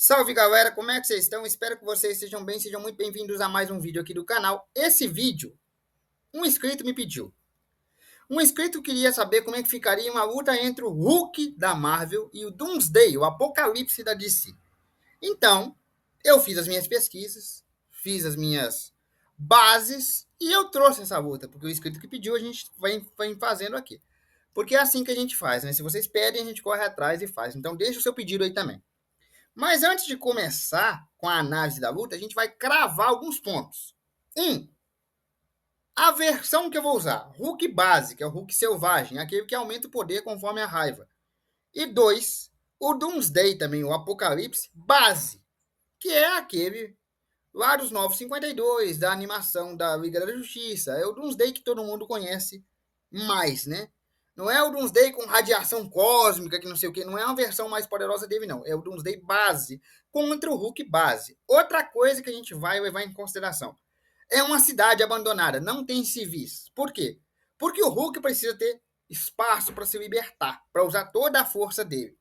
Salve galera, como é que vocês estão? Espero que vocês estejam bem, sejam muito bem-vindos a mais um vídeo aqui do canal. Esse vídeo, um inscrito me pediu. Um inscrito queria saber como é que ficaria uma luta entre o Hulk da Marvel e o Doomsday, o Apocalipse da DC. Então, eu fiz as minhas pesquisas, fiz as minhas bases e eu trouxe essa luta, porque o inscrito que pediu a gente vem fazendo aqui. Porque é assim que a gente faz, né? Se vocês pedem, a gente corre atrás e faz. Então deixa o seu pedido aí também. Mas antes de começar com a análise da luta, a gente vai cravar alguns pontos. A versão que eu vou usar, Hulk base, que é o Hulk selvagem, aquele que aumenta o poder conforme a raiva. E 2, o Doomsday também, o Apocalipse base, que é aquele lá dos 952, da animação da Liga da Justiça. É o Doomsday que todo mundo conhece mais, né? Não é o Doomsday com radiação cósmica, que não sei o que, não é uma versão mais poderosa dele, não. É o Doomsday base contra o Hulk base. Outra coisa que a gente vai levar em consideração. É uma cidade abandonada, não tem civis. Por quê? Porque o Hulk precisa ter espaço para se libertar, para usar toda a força dele.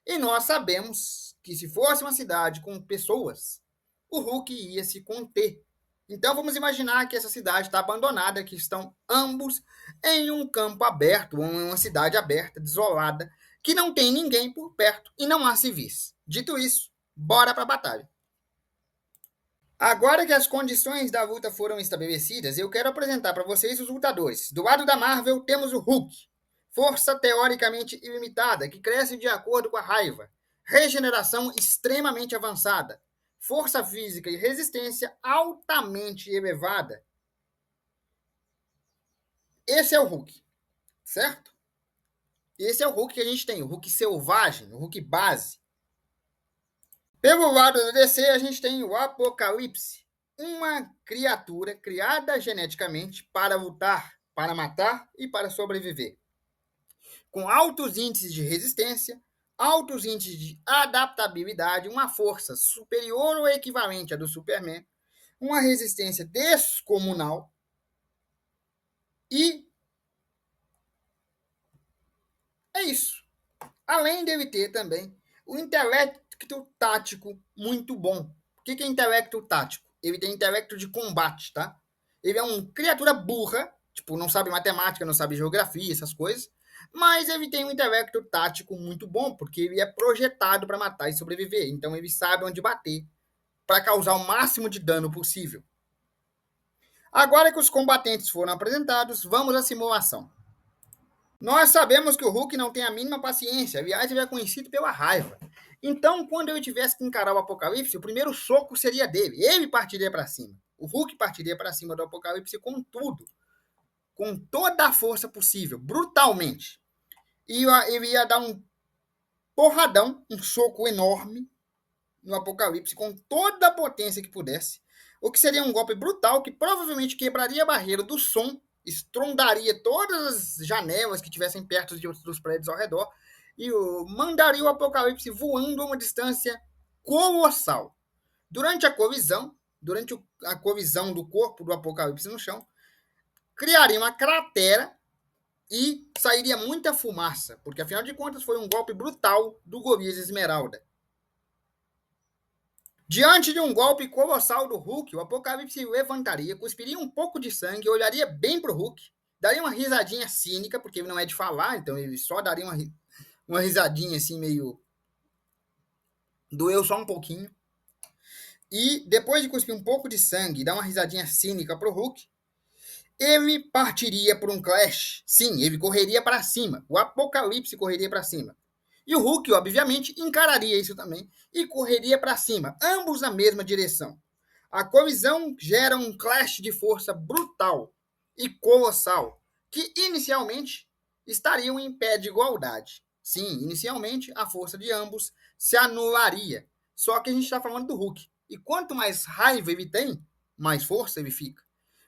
E nós sabemos que se fosse uma cidade com pessoas, o Hulk ia se conter. Então vamos imaginar que essa cidade está abandonada, que estão ambos em um campo aberto, em uma cidade aberta, desolada, que não tem ninguém por perto e não há civis. Dito isso, bora para a batalha. Agora que as condições da luta foram estabelecidas, eu quero apresentar para vocês os lutadores. Do lado da Marvel temos o Hulk, força teoricamente ilimitada, que cresce de acordo com a raiva, regeneração extremamente avançada, força física e resistência altamente elevada. Esse é o Hulk, certo? Esse é o Hulk que a gente tem, o Hulk selvagem, o Hulk base. Pelo lado da DC, a gente tem o Apocalipse, uma criatura criada geneticamente para lutar, para matar e para sobreviver. Com altos índices de resistência, altos índices de adaptabilidade, uma força superior ou equivalente à do Superman, uma resistência descomunal e é isso. Além dele ter também o intelecto tático muito bom. O que é intelecto tático? Ele tem intelecto de combate, tá? Ele é uma criatura burra, tipo, não sabe matemática, não sabe geografia, essas coisas, mas ele tem um intelecto tático muito bom, porque ele é projetado para matar e sobreviver. Então ele sabe onde bater para causar o máximo de dano possível. Agora que os combatentes foram apresentados, vamos à simulação. Nós sabemos que o Hulk não tem a mínima paciência, aliás, ele é conhecido pela raiva. Então, quando eu tivesse que encarar o Apocalipse, o primeiro soco seria dele. Ele partiria para cima. O Hulk partiria para cima do Apocalipse com tudo. Com toda a força possível, brutalmente. E ele ia dar um porradão, um soco enorme no Apocalipse, com toda a potência que pudesse. O que seria um golpe brutal que provavelmente quebraria a barreira do som, estrondaria todas as janelas que tivessem perto dos prédios ao redor e mandaria o Apocalipse voando a uma distância colossal. Durante a colisão do corpo do Apocalipse no chão, criaria uma cratera e sairia muita fumaça, porque afinal de contas foi um golpe brutal do Golias Esmeralda. Diante de um golpe colossal do Hulk, o Apocalipse se levantaria, cuspiria um pouco de sangue, olharia bem pro Hulk, daria uma risadinha cínica, porque ele não é de falar, então ele só daria uma risadinha assim, meio. Doeu só um pouquinho. E depois de cuspir um pouco de sangue e dar uma risadinha cínica pro Hulk, ele partiria por um clash. Sim, ele correria para cima. O Apocalipse correria para cima. E o Hulk, obviamente, encararia isso também e correria para cima, ambos na mesma direção. A colisão gera um clash de força brutal e colossal, que inicialmente estariam em pé de igualdade. Sim, inicialmente a força de ambos se anularia. Só que a gente está falando do Hulk. E quanto mais raiva ele tem, mais força ele fica.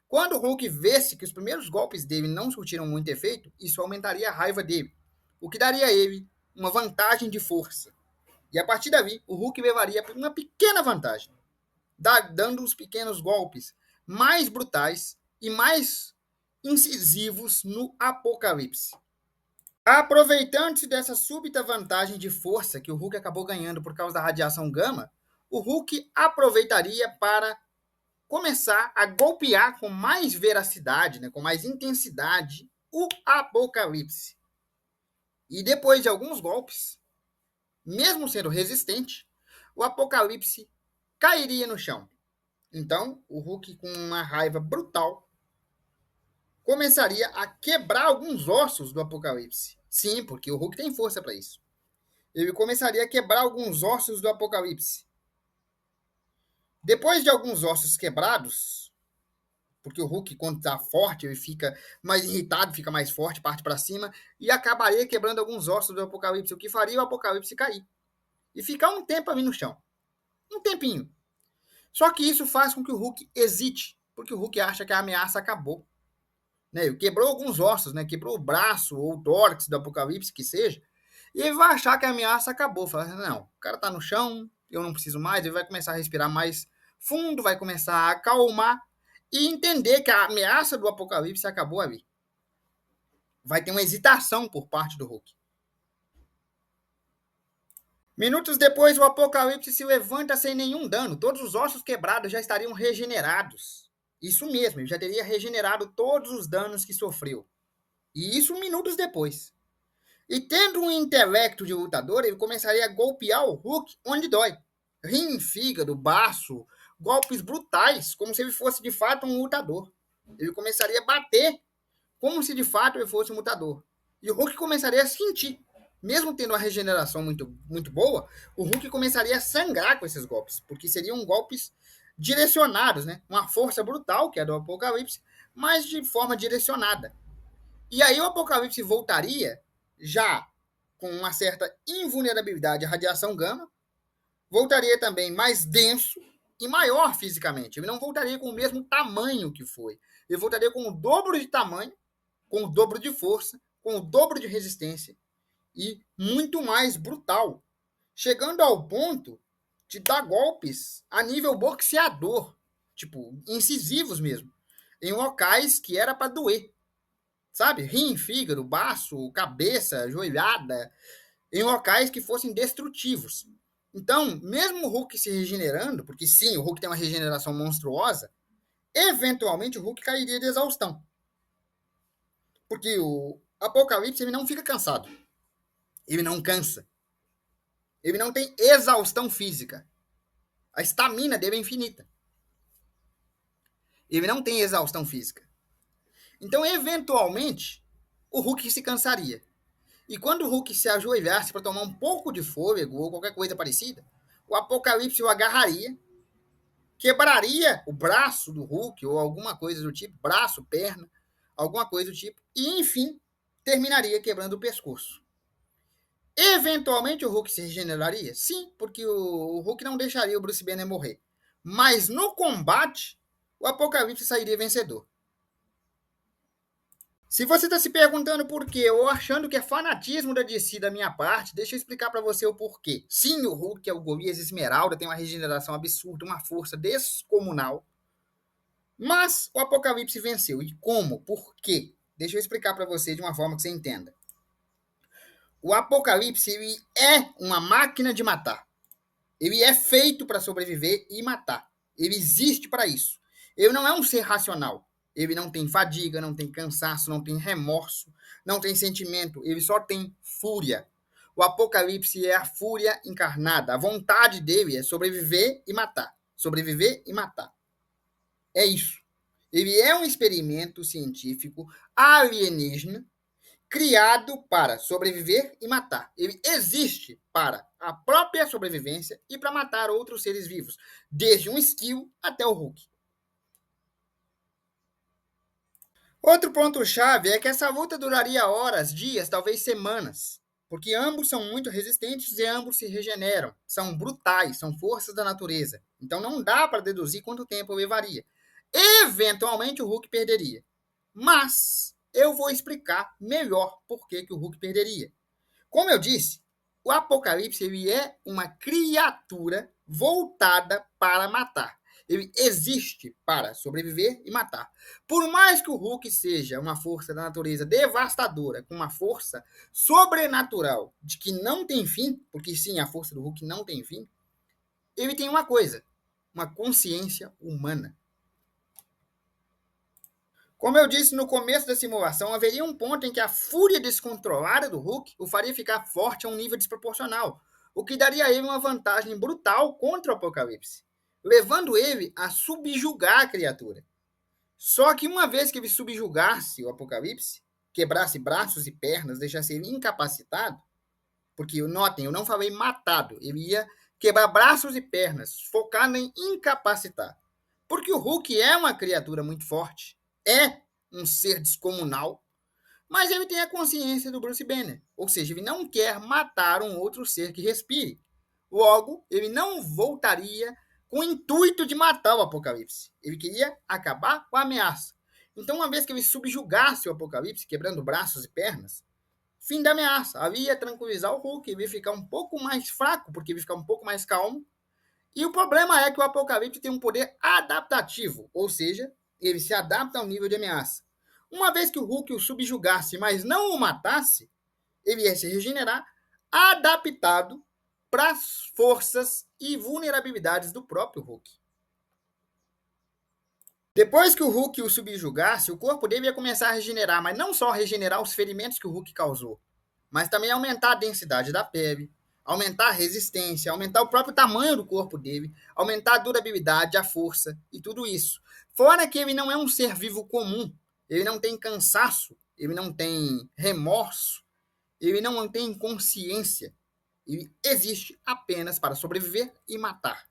Quando o Hulk vesse que os primeiros golpes dele não surtiram muito efeito, isso aumentaria a raiva dele, o que daria a ele uma vantagem de força. E a partir daí, o Hulk levaria uma pequena vantagem, dando os pequenos golpes mais brutais e mais incisivos no Apocalipse. Aproveitando-se dessa súbita vantagem de força que o Hulk acabou ganhando por causa da radiação gama, o Hulk aproveitaria para começar a golpear com mais veracidade, né, com mais intensidade, o Apocalipse. E depois de alguns golpes, mesmo sendo resistente, o Apocalipse cairia no chão. Então, o Hulk, com uma raiva brutal, começaria a quebrar alguns ossos do Apocalipse. Sim, porque o Hulk tem força para isso. Ele começaria a quebrar alguns ossos do Apocalipse. Depois de alguns ossos quebrados, porque o Hulk, quando está forte, ele fica mais irritado, fica mais forte, parte para cima, e acabaria quebrando alguns ossos do Apocalipse, o que faria o Apocalipse cair. E ficar um tempo ali no chão. Um tempinho. Só que isso faz com que o Hulk hesite, porque o Hulk acha que a ameaça acabou. Né? Ele quebrou alguns ossos, né? Quebrou o braço ou o tórax do Apocalipse, que seja, e ele vai achar que a ameaça acabou. Fala, não, o cara tá no chão, eu não preciso mais, ele vai começar a respirar mais fundo, vai começar a acalmar e entender que a ameaça do Apocalipse acabou ali. Vai ter uma hesitação por parte do Hulk. Minutos depois, o Apocalipse se levanta sem nenhum dano. Todos os ossos quebrados já estariam regenerados. Isso mesmo, ele já teria regenerado todos os danos que sofreu. E isso minutos depois. E tendo um intelecto de lutador, ele começaria a golpear o Hulk onde dói. Rim, fígado, baço, golpes brutais, como se ele fosse de fato um lutador. Ele começaria a bater como se de fato ele fosse um lutador. E o Hulk começaria a sentir. Mesmo tendo uma regeneração muito boa, o Hulk começaria a sangrar com esses golpes, porque seriam golpes direcionados, né? Uma força brutal, que é do Apocalipse, mas de forma direcionada. E aí o Apocalipse voltaria já com uma certa invulnerabilidade à radiação gama, voltaria também mais denso e maior fisicamente. Ele não voltaria com o mesmo tamanho que foi. Ele voltaria com o dobro de tamanho, com o dobro de força, com o dobro de resistência e muito mais brutal, chegando ao ponto de dar golpes a nível boxeador, tipo, incisivos mesmo, em locais que era para doer. Sabe? Rim, fígado, baço, cabeça, joelhada, em locais que fossem destrutivos. Então, mesmo o Hulk se regenerando, porque sim, o Hulk tem uma regeneração monstruosa, eventualmente o Hulk cairia de exaustão. Porque o Apocalipse ele não fica cansado. Ele não cansa. Ele não tem exaustão física. A estamina dele é infinita. Ele não tem exaustão física. Então, eventualmente, o Hulk se cansaria. E quando o Hulk se ajoelhasse para tomar um pouco de fôlego ou qualquer coisa parecida, o Apocalipse o agarraria, quebraria o braço do Hulk ou alguma coisa do tipo, braço, perna, alguma coisa do tipo, e enfim, terminaria quebrando o pescoço. Eventualmente o Hulk se regeneraria? Sim, porque o Hulk não deixaria o Bruce Banner morrer. Mas no combate, o Apocalipse sairia vencedor. Se você está se perguntando por quê ou achando que é fanatismo da DC da minha parte, deixa eu explicar para você o porquê. Sim, o Hulk é o Golias Esmeralda, tem uma regeneração absurda, uma força descomunal. Mas o Apocalipse venceu. E como? Por quê? Deixa eu explicar para você de uma forma que você entenda. O Apocalipse ele é uma máquina de matar. Ele é feito para sobreviver e matar. Ele existe para isso. Ele não é um ser racional. Ele não tem fadiga, não tem cansaço, não tem remorso, não tem sentimento. Ele só tem fúria. O Apocalipse é a fúria encarnada. A vontade dele é sobreviver e matar. Sobreviver e matar. É isso. Ele é um experimento científico alienígena criado para sobreviver e matar. Ele existe para a própria sobrevivência e para matar outros seres vivos, desde um esquilo até o Hulk. Outro ponto-chave é que essa luta duraria horas, dias, talvez semanas, porque ambos são muito resistentes e ambos se regeneram. São brutais, são forças da natureza. Então não dá para deduzir quanto tempo levaria. Eventualmente o Hulk perderia. Mas eu vou explicar melhor por que o Hulk perderia. Como eu disse, o Apocalipse ele é uma criatura voltada para matar. Ele existe para sobreviver e matar. Por mais que o Hulk seja uma força da natureza devastadora, com uma força sobrenatural de que não tem fim, porque sim, a força do Hulk não tem fim, ele tem uma coisa, uma consciência humana. Como eu disse no começo da simulação, haveria um ponto em que a fúria descontrolada do Hulk o faria ficar forte a um nível desproporcional, o que daria a ele uma vantagem brutal contra o Apocalipse, levando ele a subjugar a criatura. Só que uma vez que ele subjugasse o Apocalipse, quebrasse braços e pernas, deixasse ele incapacitado, porque notem, eu não falei matado, ele ia quebrar braços e pernas, focado em incapacitar. Porque o Hulk é uma criatura muito forte, é um ser descomunal, mas ele tem a consciência do Bruce Banner, ou seja, ele não quer matar um outro ser que respire. Logo, ele não voltaria com o intuito de matar o Apocalipse. Ele queria acabar com a ameaça. Então, uma vez que ele subjugasse o Apocalipse, quebrando braços e pernas, fim da ameaça. Ali ia tranquilizar o Hulk, ele ia ficar um pouco mais fraco, porque ele ia ficar um pouco mais calmo. E o problema é que o Apocalipse tem um poder adaptativo, ou seja, ele se adapta ao nível de ameaça. Uma vez que o Hulk o subjugasse, mas não o matasse, ele ia se regenerar, adaptado para as forças e vulnerabilidades do próprio Hulk. Depois que o Hulk o subjugasse, o corpo dele ia começar a regenerar, mas não só regenerar os ferimentos que o Hulk causou, mas também aumentar a densidade da pele, aumentar a resistência, aumentar o próprio tamanho do corpo dele, aumentar a durabilidade, a força e tudo isso. Fora que ele não é um ser vivo comum, ele não tem cansaço, ele não tem remorso, ele não tem consciência. Ele existe apenas para sobreviver e matar.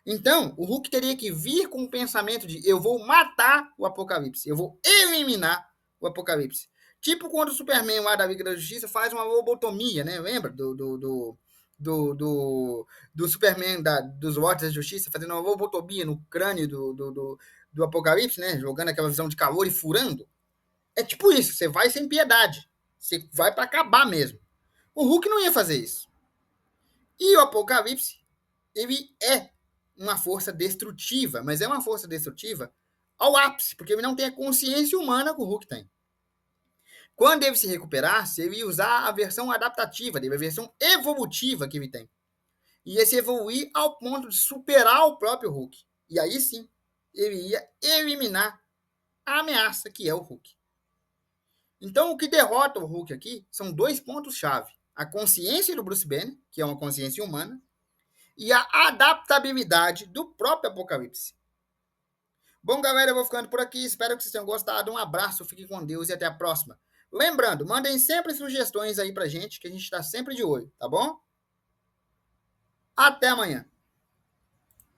Então, o Hulk teria que vir com o pensamento de eu vou matar o Apocalipse, eu vou eliminar o Apocalipse. Tipo quando o Superman lá da Liga da Justiça faz uma lobotomia, né? Lembra do Superman dos Watts da Justiça fazendo uma lobotomia no crânio do Apocalipse, né? Jogando aquela visão de calor e furando. É tipo isso, você vai sem piedade. Você vai para acabar mesmo. O Hulk não ia fazer isso. E o Apocalipse, ele é uma força destrutiva, mas é uma força destrutiva ao ápice, porque ele não tem a consciência humana que o Hulk tem. Quando ele se recuperasse, ele ia usar a versão adaptativa dele, a versão evolutiva que ele tem. Ia se evoluir ao ponto de superar o próprio Hulk. E aí sim, ele ia eliminar a ameaça que é o Hulk. Então, o que derrota o Hulk aqui são dois pontos-chave. A consciência do Bruce Banner, que é uma consciência humana, e a adaptabilidade do próprio Apocalipse. Bom, galera, eu vou ficando por aqui. Espero que vocês tenham gostado. Um abraço, fiquem com Deus e até a próxima. Lembrando, mandem sempre sugestões aí pra gente, que a gente está sempre de olho, tá bom? Até amanhã.